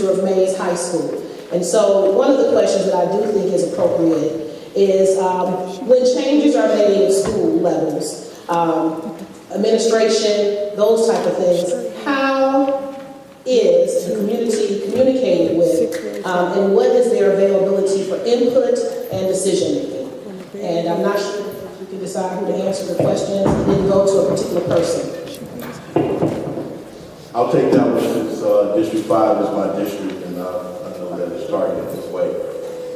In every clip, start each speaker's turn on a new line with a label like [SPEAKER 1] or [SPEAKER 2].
[SPEAKER 1] of Mays High School. And so one of the questions that I do think is appropriate is when changes are made at school levels, administration, those type of things, how is the community communicated with, and what is their availability for input and decision making? And I'm not sure if you can decide who to answer the questions and then go to a particular person.
[SPEAKER 2] I'll take that one since District 5 is my district, and I know that it's starting this way.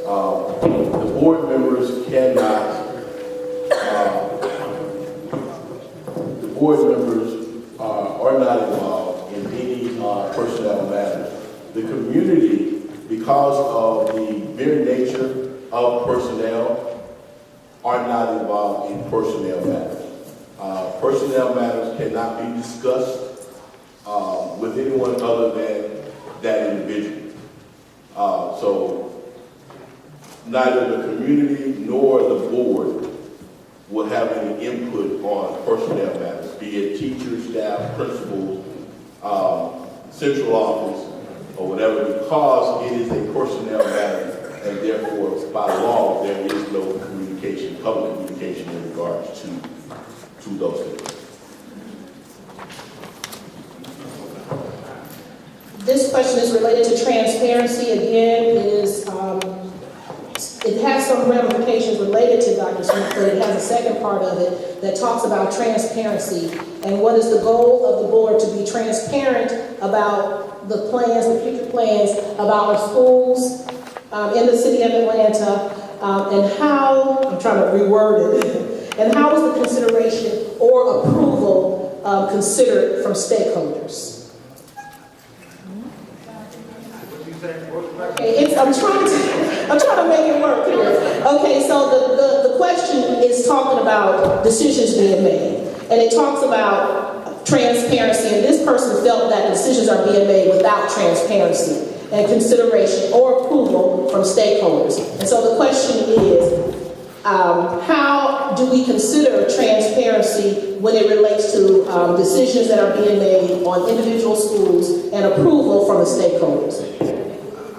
[SPEAKER 2] The board members cannot, are not involved in any personnel matters. The community, because of the very nature of personnel, are not involved in personnel matters. Personnel matters cannot be discussed with anyone other than that individual. So neither the community nor the board will have any input on personnel matters, be it teachers, staff, principals, central office, or whatever, because it is a personnel matter, and therefore, by law, there is no communication, public communication in regards to those things.
[SPEAKER 1] This question is related to transparency. Again, it has some ramifications related to Dr. Smith, but it has a second part of it that talks about transparency and what is the goal of the board to be transparent about the plans, the future plans about our schools in the city of Atlanta, and how, I'm trying to reword it, and how is the consideration or approval considered from stakeholders? Okay, I'm trying to make it work here. Okay, so the question is talking about decisions being made, and it talks about transparency, and this person felt that decisions are being made without transparency and consideration or approval from stakeholders. And so the question is, how do we consider transparency when it relates to decisions that are being made on individual schools and approval from the stakeholders?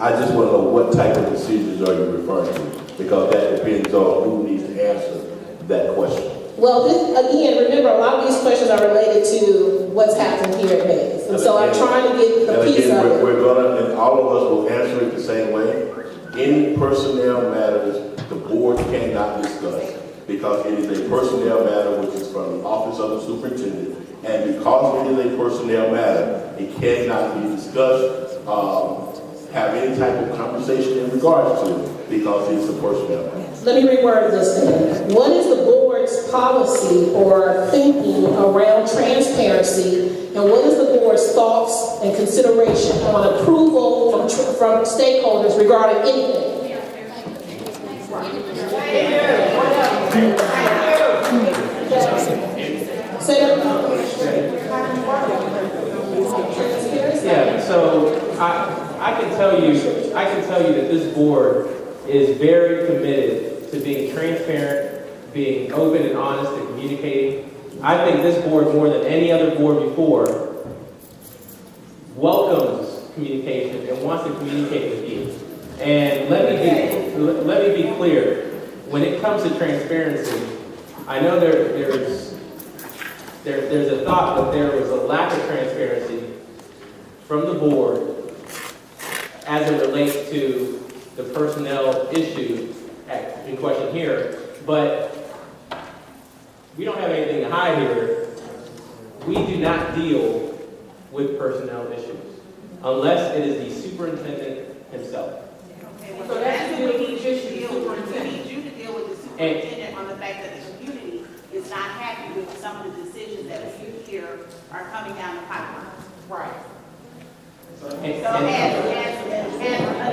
[SPEAKER 2] I just want to know what type of decisions are you referring to, because that depends on who needs to answer that question.
[SPEAKER 1] Well, again, remember, a lot of these questions are related to what's happening here at Mays. And so I'm trying to get a piece of it.
[SPEAKER 2] We're going to, and all of us will answer it the same way. Any personnel matters the board cannot discuss, because it is a personnel matter which is from the office of the superintendent. And because it is a personnel matter, it cannot be discussed, have any type of conversation in regards to it, because it's a personnel matter.
[SPEAKER 1] Let me reword this then. What is the board's policy or thinking around transparency, and what is the board's thoughts and consideration on approval from stakeholders regarding anything?
[SPEAKER 3] Yeah, so I can tell you that this board is very committed to being transparent, being open and honest and communicating. I think this board, more than any other board before, welcomes communication and wants to communicate with you. And let me be clear. When it comes to transparency, I know there's a thought that there was a lack of transparency from the board as it relates to the personnel issue in question here, but we don't have anything to hide here. We do not deal with personnel issues unless it is the superintendent himself.
[SPEAKER 4] So that's what we need you to deal with. We need you to deal with the superintendent on the fact that the community is not happy with some of the decisions that we hear are coming down the pipeline. Right. So as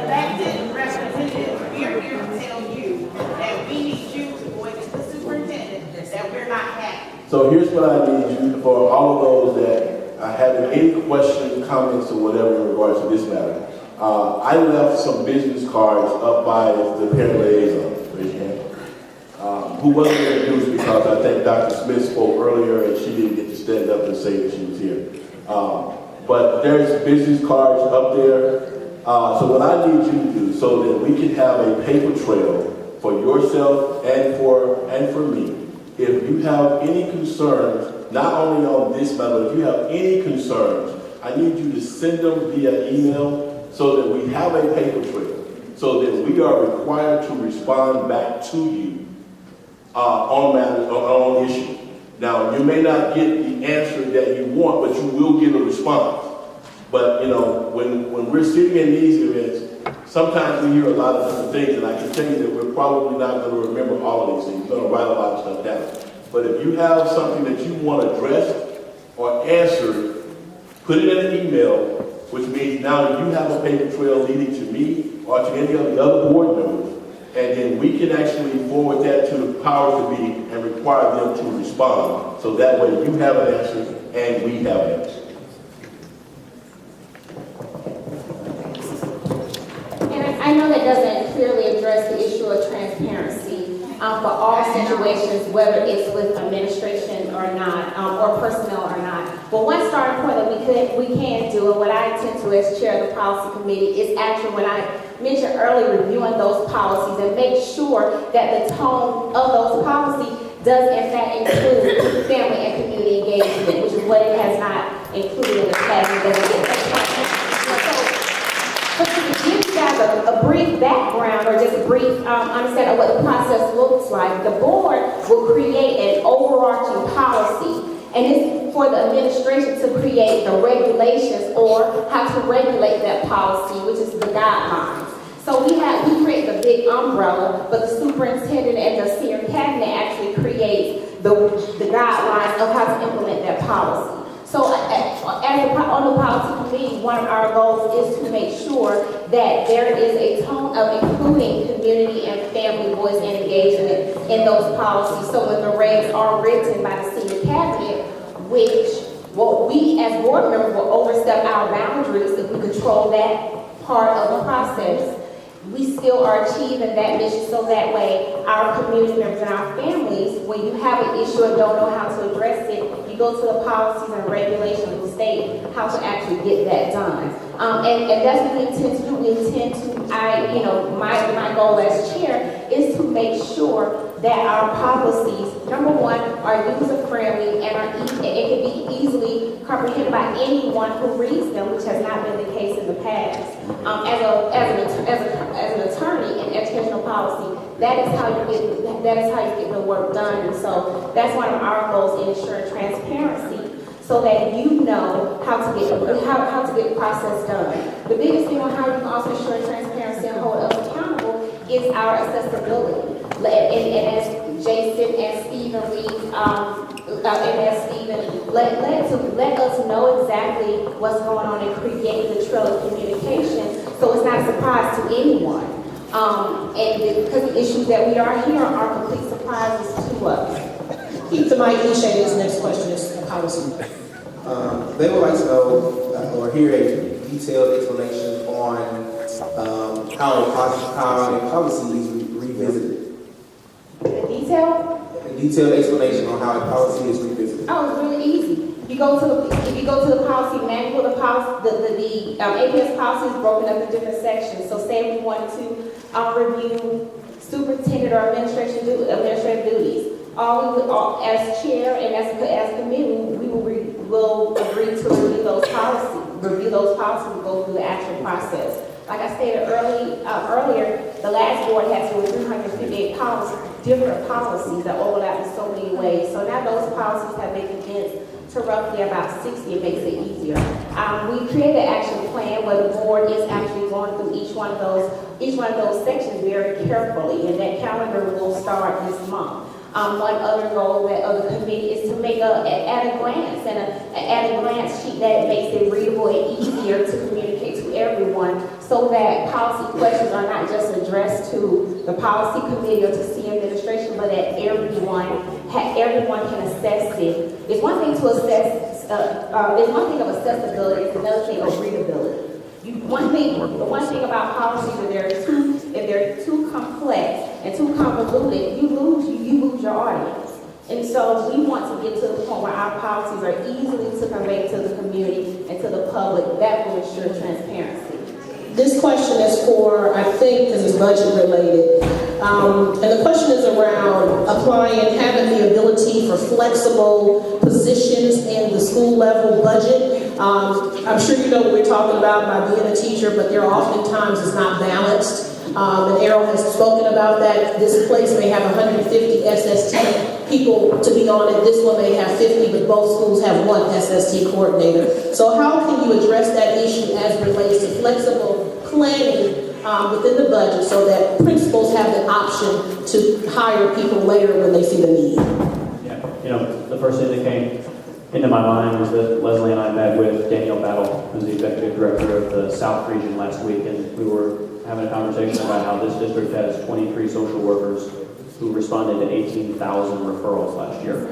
[SPEAKER 4] elected representatives, we're here to tell you that we need you to voice to the superintendent that we're not happy.
[SPEAKER 2] So here's what I need you for all of those that have any questions, comments, or whatever in regards to this matter. I left some business cards up by the parent liaison, raise your hand, who wasn't introduced because I think Dr. Smith spoke earlier and she didn't get to stand up and say that she was here. But there's business cards up there So what I need you to do, so that we can have a paper trail for yourself and for me, if you have any concerns, not only on this matter, but if you have any concerns, I need you to send them via email so that we have a paper trail, so that we are required to respond back to you on matters, on issues. Now, you may not get the answer that you want, but you will get a response. But, you know, when we're sitting in these events, sometimes we hear a lot of different things, and I can tell you that we're probably not going to remember all of these things. We're going to write a lot of stuff down. But if you have something that you want addressed or answered, put it in an email, which means now you have a paper trail leading to me or to any of the other board members, and then we can actually forward that to the powers that be and require them to respond. So that way you have an answer and we have an answer.
[SPEAKER 5] And I know that doesn't clearly address the issue of transparency for all situations, whether it's with administration or not, or personnel or not. But one starting point that we can do, and what I intend to as chair of the policy committee, is actually when I mentioned earlier reviewing those policies and make sure that the tone of those policies does in fact include family and community engagement, which is what it has not included in the past. So to give you guys a brief background or just a brief understanding of what the process looks like, the board will create an overarching policy, and it's for the administration to create the regulations or how to regulate that policy, which is the guidelines. So we create the big umbrella, but the superintendent and the senior cabinet actually creates the guidelines of how to implement that policy. So on the policy committee, one of our goals is to make sure that there is a tone of including community and family voice and engagement in those policies. So when the regs are written by the senior cabinet, which we as board members will overstep our boundaries if we control that part of the process, we still are achieving that mission, so that way our community members and our families, when you have an issue and don't know how to address it, you go to the policies and regulations of the state how to actually get that done. And that's what we intend to do. We intend to, my goal as chair is to make sure that our policies, number one, are user-friendly and it can be easily comprehended by anyone who reads them, which has not been the case in the past. As an attorney in educational policy, that is how you get the work done. And so that's one of our goals in ensuring transparency, so that you know how to get the process done. The biggest thing on how you can also ensure transparency and hold us accountable is our accessibility. And as Jason and Stephen let us know exactly what's going on and create the trail of communication, so it's not a surprise to anyone. And because the issues that we are hearing are complete surprises to us.
[SPEAKER 1] Keep the mic, Shay's next question is policy.
[SPEAKER 6] They would like to know or hear a detailed explanation on how a policy is revisited.
[SPEAKER 5] The detail?
[SPEAKER 6] A detailed explanation on how a policy is revisited.
[SPEAKER 5] Oh, it's really easy. If you go to the policy manual, the APS policy is broken up in different sections. So say we wanted to review superintendent or administrative duties. As chair and as committee, we will agree to review those policies. And go through the actual process. Like I stated earlier, the last board has over 358 different policies that overlap in so many ways. So now those policies have been condensed to roughly about 60. It makes it easier. We created an action plan where the board is actually going through each one of those sections very carefully, and that calendar will start this month. One other goal of the committee is to make an at-a-glance sheet that makes it readable and easier to communicate to everyone, so that policy questions are not just addressed to the policy committee or to C administration, but that everyone can assess it. It's one thing to assess. It's one thing of accessibility. It's another thing of readability. The one thing about policies, if they're too complex and too convoluted, you lose your audience. And so we want to get to the point where our policies are easily to convey to the community and to the public. That will ensure transparency.
[SPEAKER 1] This question is for, I think, because it's budget related. And the question is around applying, having the ability for flexible positions in the school level budget. I'm sure you know what we're talking about by being a teacher, but there are oftentimes it's not balanced. And Errol has spoken about that. This place may have 150 SST people to be on it. This one may have 50, but both schools have one SST coordinator. So how can you address that issue as it relates to flexible planning within the budget so that principals have the option to hire people later when they see the need?
[SPEAKER 7] Yeah, the first thing that came into my mind was that Leslie and I met with Danielle Battle, who's the executive director of the South region last week, and we were having a conversation about how this district has 23 social workers who responded to 18,000 referrals last year.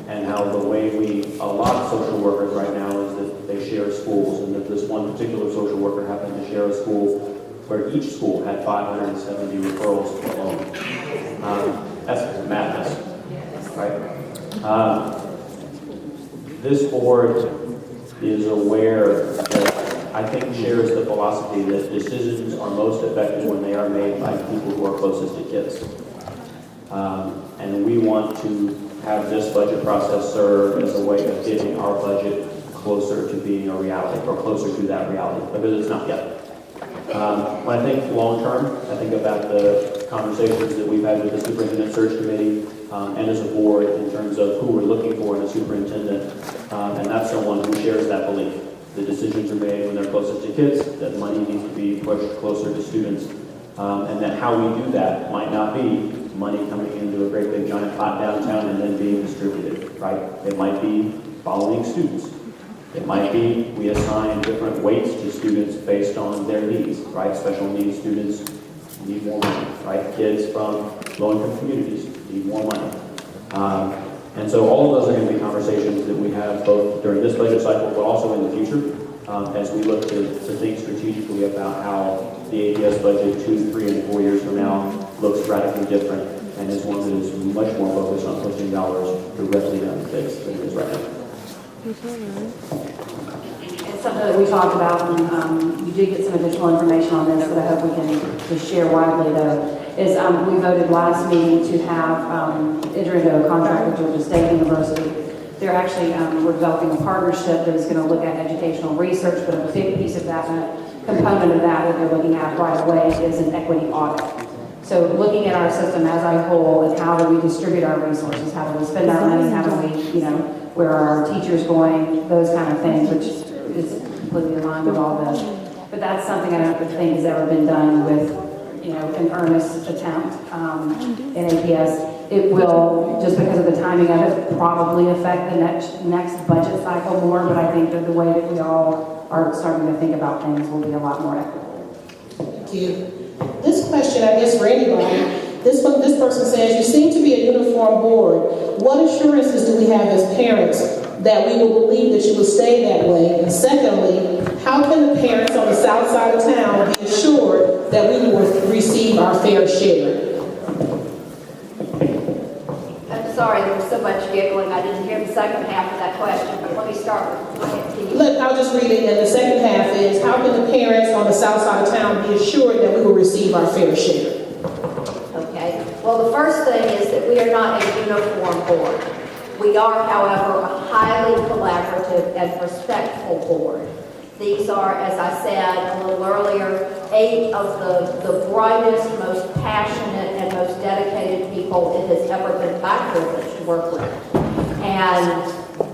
[SPEAKER 7] And how the way we allot social workers right now is that they share schools, and that this one particular social worker happened to share a school where each school had 570 referrals alone. That's madness, right? This board is aware that I think shares the philosophy that decisions are most effective when they are made by people who are closest to kids. And we want to have this budget process serve as a way of getting our budget closer to being a reality, or closer to that reality, because it's not yet. When I think long term, I think about the conversations that we've had with the superintendent search committee and as a board in terms of who we're looking for in a superintendent, and that's someone who shares that belief. The decisions are made when they're closest to kids, that money needs to be pushed closer to students, and that how we do that might not be money coming into a great big giant pot downtown and then being distributed, right? It might be following students. It might be we assign different weights to students based on their needs, right? Special needs students need more money, right? Kids from low-income communities need more money. And so all of those are going to be conversations that we have both during this budget cycle, but also in the future, as we look to think strategically about how the APS budget 2, 3, and 4 years from now looks radically different and is one that is much more focused on pushing dollars directly down the kids than it is right now.
[SPEAKER 8] It's something that we talked about, and you did get some additional information on this that I hope we can just share widely, though, is we voted last meeting to have enter into a contract with Georgia State University. They're actually, we're developing a partnership that is going to look at educational research, but a big piece of that, component of that they're looking at right away is an equity audit. So looking at our system as a whole and how do we distribute our resources, how do we spend our money, how do we, where are our teachers going, those kind of things, which is completely aligned with all this. But that's something I don't think has ever been done with, an earnest attempt in APS. It will, just because of the timing of it, probably affect the next budget cycle more, but I think that the way that we all are starting to think about things will be a lot more equitable.
[SPEAKER 1] Thank you. This question, I guess, for anybody. This person says, you seem to be a uniform board. What assurances do we have as parents that we will believe that you will stay that way? And secondly, how can the parents on the south side of town be assured that we will receive our fair share?
[SPEAKER 9] I'm sorry, there was so much giggling. I didn't hear the second half of that question, but let me start with, go ahead, can you?
[SPEAKER 1] Look, I'll just read it, and the second half is, how can the parents on the south side of town be assured that we will receive our fair share?
[SPEAKER 9] Okay. Well, the first thing is that we are not a uniform board. We are, however, a highly collaborative and respectful board. These are, as I said a little earlier, 8 of the brightest, most passionate, and most dedicated people it has ever been my privilege to work with. And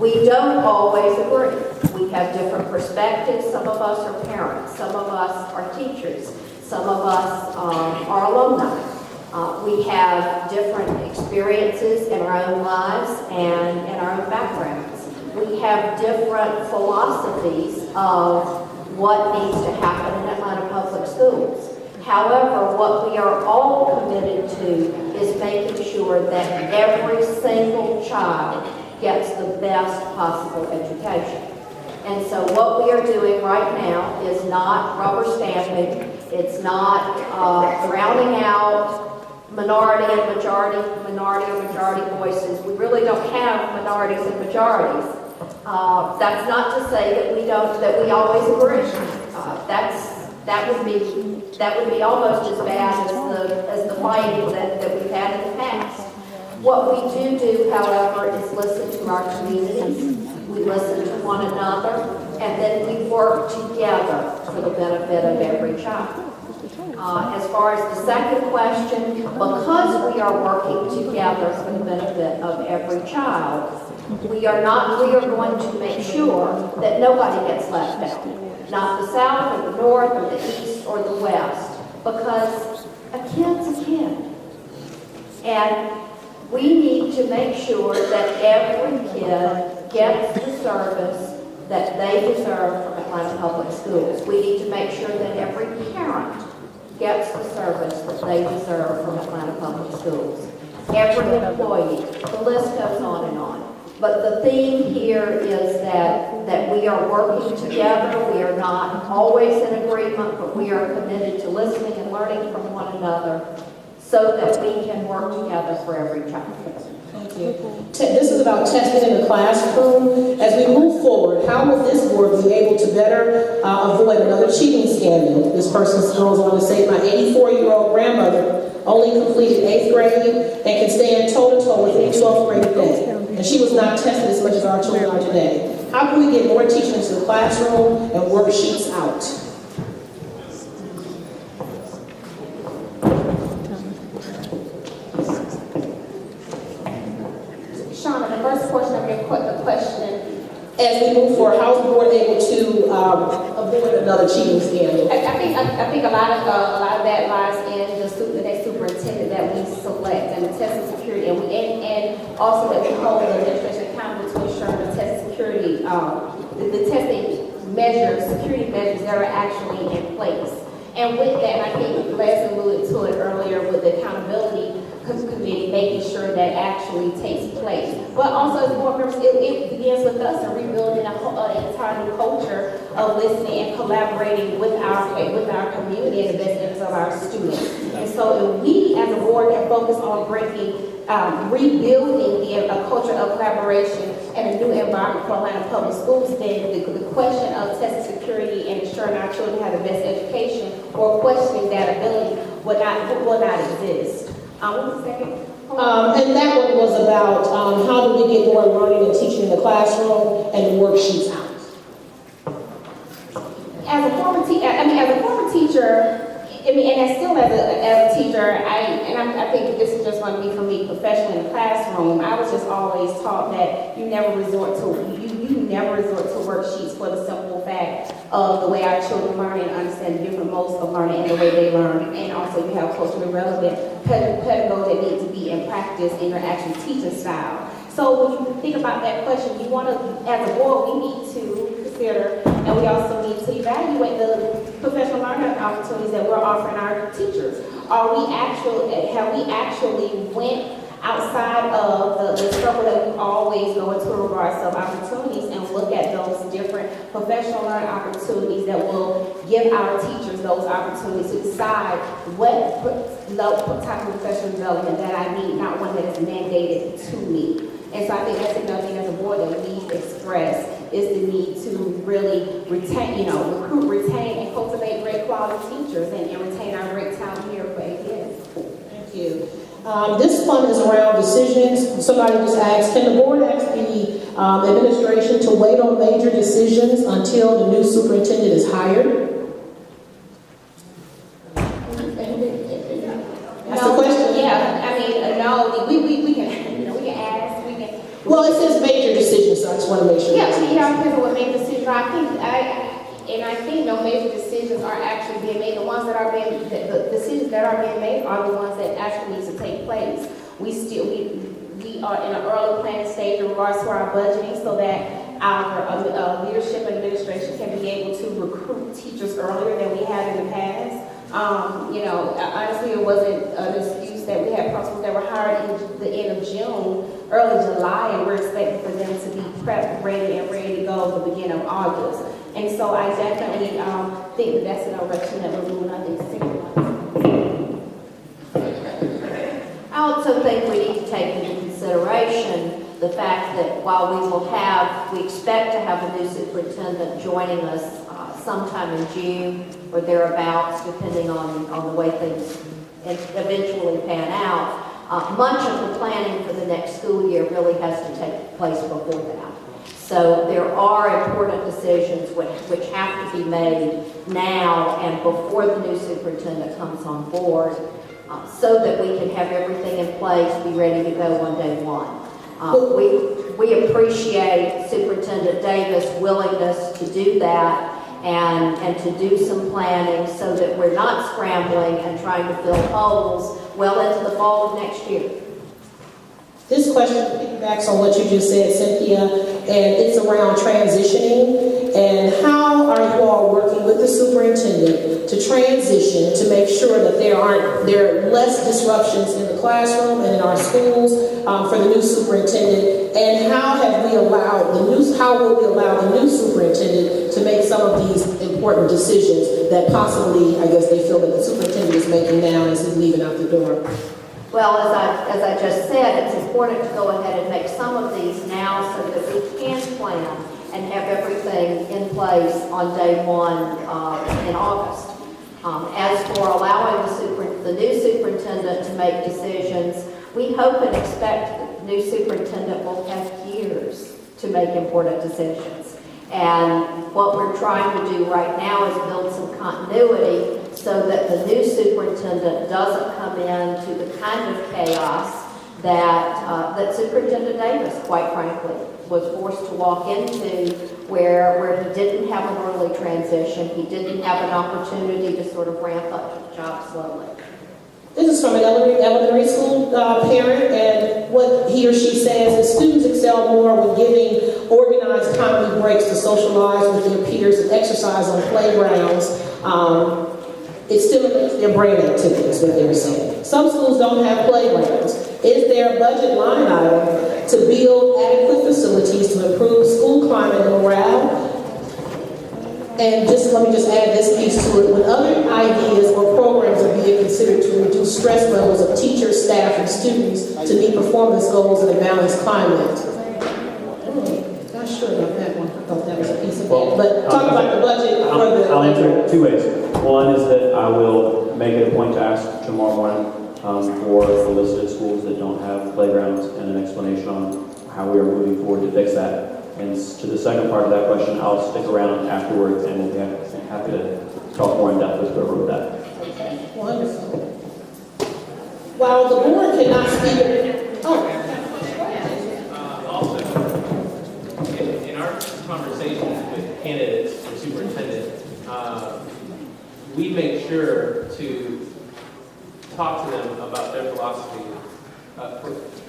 [SPEAKER 9] we don't always agree. We have different perspectives. Some of us are parents. Some of us are teachers. Some of us are alumni. We have different experiences in our own lives and in our own backgrounds. We have different philosophies of what needs to happen in Atlanta Public Schools. However, what we are all committed to is making sure that every single child gets the best possible education. And so what we are doing right now is not rubber stamping. It's not drowning out minority or majority voices. We really don't have minorities and majorities. That's not to say that we always agree. that would be almost as bad as the fighting that we've had in the past. What we do, however, is listen to our communities, we listen to one another, and then we work together for the benefit of every child. As far as the second question, because we are working together for the benefit of every child, we are going to make sure that nobody gets left out. Not the South or the North or the East or the West, because a kid's a kid. And we need to make sure that every kid gets the service that they deserve from Atlanta Public Schools. We need to make sure that every parent gets the service that they deserve from Atlanta Public Schools. Every employee, the list goes on and on. But the theme here is that we are working together. We are not always in agreement, but we are committed to listening and learning from one another so that we can work together for every child.
[SPEAKER 1] Thank you. This is about testing in the classroom. As we move forward, how will this board be able to better avoid another cheating scandal? This person goes on to say, my 84-year-old grandmother only completed 8th grade and can stand toe-to-toe with any 12th grade today. And she was not tested as much as our children are today. How can we get more teaching into the classroom and worksheets out?
[SPEAKER 5] Shauna, the first portion of your the question,
[SPEAKER 1] As we move forward, how is the board able to avoid another cheating scandal?
[SPEAKER 5] I think a lot of that lies in the superintendent that we select and the testing security, and also that we hold the administration accountable to ensure the testing security, the testing measures, security measures that are actually in place. And with that, and I think Les alluded to it earlier with the accountability committee, making sure that actually takes place. But also as board members, it begins with us and rebuilding an entire new culture of listening and collaborating with our community and the best interests of our students. And so if we as a board can focus on rebuilding a culture of collaboration and a new environment for Atlanta Public Schools, then the question of testing security and ensuring our children have the best education or questioning that ability will not exist. What was the second?
[SPEAKER 1] And that one was about how do we get more learning and teaching in the classroom and worksheets out.
[SPEAKER 5] As a former teacher, and still as a teacher, I think this is just going to be for me professionally in the classroom. I was just always taught that you never resort to worksheets for the simple fact of the way our children learn and understand the different modes of learning and the way they learn. And also you have culturally relevant pedagogy that need to be in practice in your actual teaching style. So when you think about that question, you want to, as a board, we need to consider, and we also need to evaluate the professional learning opportunities that we're offering our teachers. Have we actually went outside of the circle that we always go into in regards to opportunities and look at those different professional learning opportunities that will give our teachers those opportunities to decide what type of professional development that I need, not one that is mandated to me. And so I think that's another thing as a board that we express is the need to really recruit, retain, and cultivate great quality teachers and retain our great talent here for APS.
[SPEAKER 1] Thank you. This one is around decisions. Somebody just asked, can the board ask the administration to wait on major decisions until the new superintendent is hired? That's the question.
[SPEAKER 5] Yeah, no, we can ask,
[SPEAKER 1] Well, it says major decisions, so I just want to make sure.
[SPEAKER 5] Yeah, depends on what major decisions are. I think no major decisions are actually being made. The ones that are being, the decisions that are being made are the ones that actually need to take place. We are in an early planning stage in regards to our budgeting so that our leadership and administration can be able to recruit teachers earlier than we have in the past. Honestly, it wasn't an excuse that we had principals that were hired in the end of June, early July, and we're expecting for them to be prepped, ready to go at the beginning of August. And so I definitely think that that's an direction that we're moving. I think
[SPEAKER 9] I also think we need to take into consideration the fact that while we expect to have a new superintendent joining us sometime in June or thereabouts, depending on the way things eventually pan out. Much of the planning for the next school year really has to take place before that. So there are important decisions which have to be made now and before the new superintendent comes on board, so that we can have everything in place, be ready to go on day one. We appreciate Superintendent Davis' willingness to do that and to do some planning so that we're not scrambling and trying to fill holes well into the fall of next year.
[SPEAKER 1] This question piggybacks on what you just said, Cynthia, and it's around transitioning. And how are you all working with the superintendent to transition to make sure that there are less disruptions in the classroom and in our schools for the new superintendent? And how will we allow the new superintendent to make some of these important decisions that possibly, I guess, they feel that the superintendent is making now as he's leaving out the door?
[SPEAKER 9] Well, as I just said, it's important to go ahead and make some of these now so that we can plan and have everything in place on day one in August. As for allowing the new superintendent to make decisions, we hope and expect that the new superintendent will have years to make important decisions. And what we're trying to do right now is build some continuity so that the new superintendent doesn't come into the kind of chaos that Superintendent Davis, quite frankly, was forced to walk into, where he didn't have an early transition, he didn't have an opportunity to sort of ramp up to the job slowly.
[SPEAKER 1] This is from an elementary school parent, and what he or she says is students excel more with giving organized timely breaks to socialize with their peers and exercise on playgrounds. It stimulates their brain activities, what they're saying. Some schools don't have playgrounds. Is there a budget line item to build adequate facilities to improve school climate and morale? And let me just add this piece to it. When other ideas or programs are being considered to reduce stress levels of teachers, staff, and students to meet performance goals in a balanced climate. Not sure about that one. I thought that was a piece of it. But talk about the budget for the...
[SPEAKER 7] I'll answer it two ways. One is that I will make it a point to ask tomorrow morning for the list of schools that don't have playgrounds and an explanation on how we are moving forward to fix that. And to the second part of that question, I'll stick around afterwards and we'll be happy to talk more in depth with whoever with that.
[SPEAKER 1] Okay, wonderful. While the board cannot speak...
[SPEAKER 3] Also, in our conversations with candidates for superintendent, we make sure to talk to them about their philosophy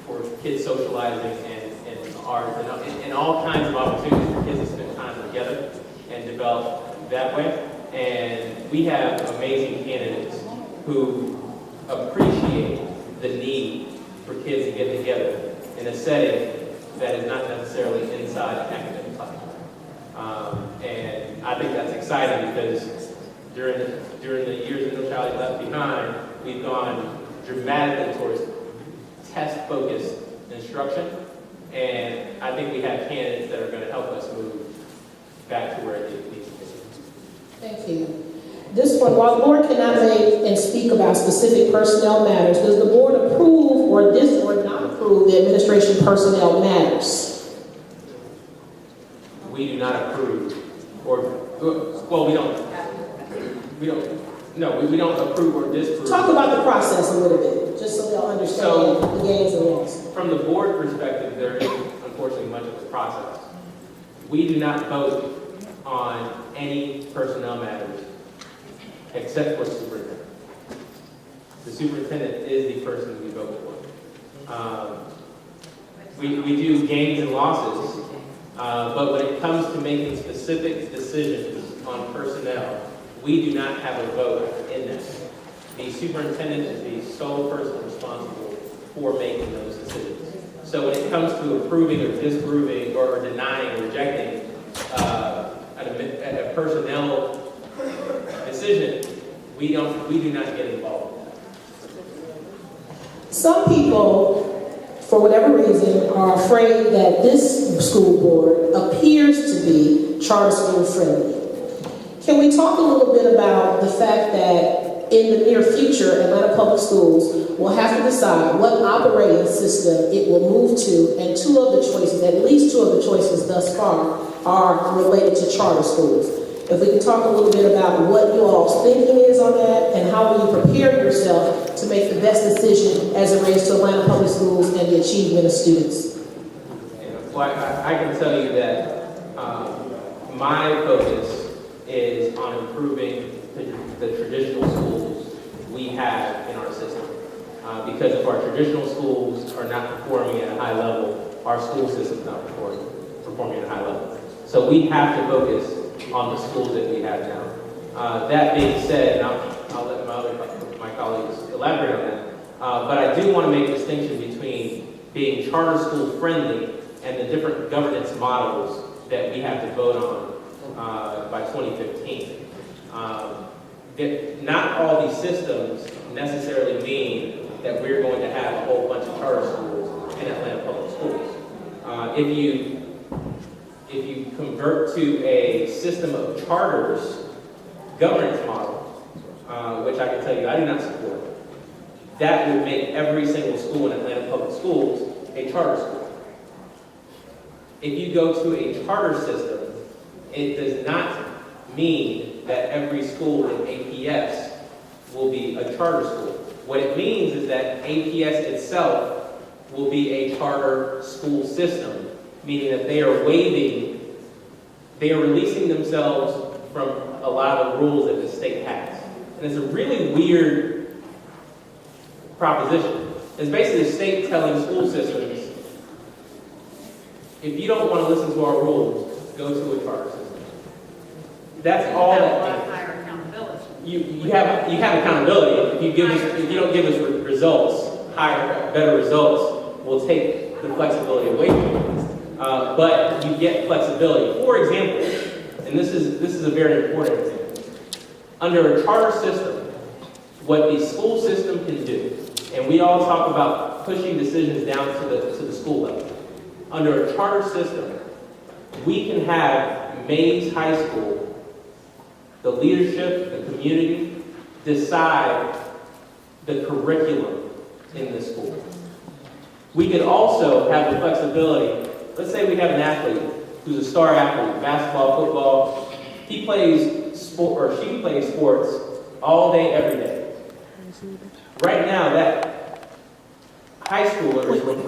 [SPEAKER 3] for kids socializing and art and all kinds of opportunities for kids to spend time together and develop that way. And we have amazing candidates who appreciate the need for kids to get together in a setting that is not necessarily inside an academic classroom. And I think that's exciting because during the years that No Child is Left Behind, we've gone dramatically towards test-focused instruction. And I think we have candidates that are going to help us move back to where it needs to be.
[SPEAKER 1] Thank you. This one, while the board cannot make and speak about specific personnel matters, does the board approve or not approve the administration personnel matters?
[SPEAKER 3] We do not approve, we don't approve or disapprove.
[SPEAKER 1] Talk about the process a little bit, just so they'll understand the gains and loss.
[SPEAKER 3] From the board perspective, there isn't, unfortunately, much of a process. We do not vote on any personnel matters except for the superintendent. The superintendent is the person we vote for. We do gains and losses, but when it comes to making specific decisions on personnel, we do not have a vote in that. The superintendent is the sole person responsible for making those decisions. So when it comes to approving or disapproving or denying or rejecting a personnel decision, we do not get involved in that.
[SPEAKER 1] Some people, for whatever reason, are afraid that this school board appears to be charter school friendly. Can we talk a little bit about the fact that in the near future, Atlanta Public Schools will have to decide what operating system it will move to, and two of the choices, at least two of the choices thus far, are related to charter schools. If we can talk a little bit about what you all's thinking is on that, and how will you prepare yourself to make the best decision as it relates to Atlanta Public Schools and the achievement of students.
[SPEAKER 3] Well, I can tell you that my focus is on improving the traditional schools we have in our system. Because if our traditional schools are not performing at a high level, our school system is not performing at a high level. So we have to focus on the schools that we have now. That being said, and I'll let my colleagues elaborate on that, but I do want to make a distinction between being charter school friendly and the different governance models that we have to vote on by 2015. Not all these systems necessarily mean that we're going to have a whole bunch of charter schools in Atlanta Public Schools. If you convert to a system of charters governance model, which I can tell you I do not support, that would make every single school in Atlanta Public Schools a charter school. If you go to a charter system, it does not mean that every school in APS will be a charter school. What it means is that APS itself will be a charter school system, meaning that they are releasing themselves from a lot of the rules that the state has. And it's a really weird proposition. It's basically the state telling school systems, if you don't want to listen to our rules, go to a charter system. That's all that means.
[SPEAKER 4] Higher accountability.
[SPEAKER 3] You have accountability. If you don't give us results, better results, we'll take the flexibility away from you. But you get flexibility. For example, and this is a very important example. Under a charter system, what the school system can do, and we all talk about pushing decisions down to the school level. Under a charter system, we can have Mays High School, the leadership, the community, decide the curriculum in the school. We could also have the flexibility. Let's say we have an athlete who's a star athlete, basketball, football. He plays sport, or she plays sports all day, every day. Right now, that high schooler is required